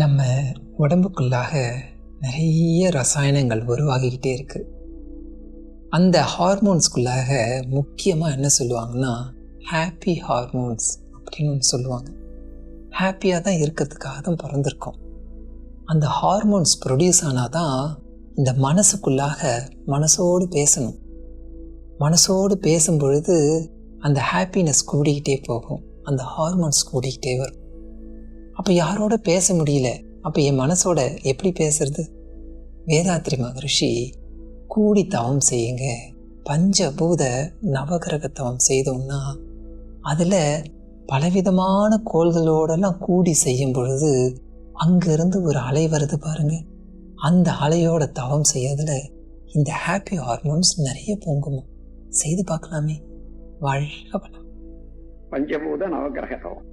நம்ம உடம்புக்குள்ளாக நிறைய ரசாயனங்கள் உருவாகிக்கிட்டே இருக்கு. அந்த ஹார்மோன்ஸ்குள்ளாக முக்கியமாக என்ன சொல்லுவாங்கன்னா ஹாப்பி ஹார்மோன்ஸ் அப்படின்னு ஒன்று சொல்லுவாங்க. ஹாப்பியாக தான் இருக்கிறதுக்காக தான் பிறந்திருக்கோம். அந்த ஹார்மோன்ஸ் ப்ரொடியூஸ் ஆனால் தான் இந்த மனசுக்குள்ளாக மனசோடு பேசணும். மனசோடு பேசும் பொழுது அந்த ஹாப்பினஸ் கூடிக்கிட்டே போகும், அந்த ஹார்மோன்ஸ் கூடிக்கிட்டே வரும். அப்போ யாரோட பேச முடியல, அப்போ என் மனசோட எப்படி பேசுறது? வேதாத்ரி மகரிஷி கூடி தவம் செய்யுங்க, பஞ்சபூத நவகிரக தவம் செய்தோம்னா அதில் பலவிதமான கோள்களோடெல்லாம் கூடி செய்யும் பொழுது அங்கிருந்து ஒரு அலை வருது பாருங்க. அந்த அலையோட தவம் செய்யறதுல இந்த ஹாப்பி ஹார்மோன்ஸ் நிறைய பொங்குமா. செய்து பார்க்கலாமே. வாழ்க வளம். பஞ்சபூத நவகிரக தவம்.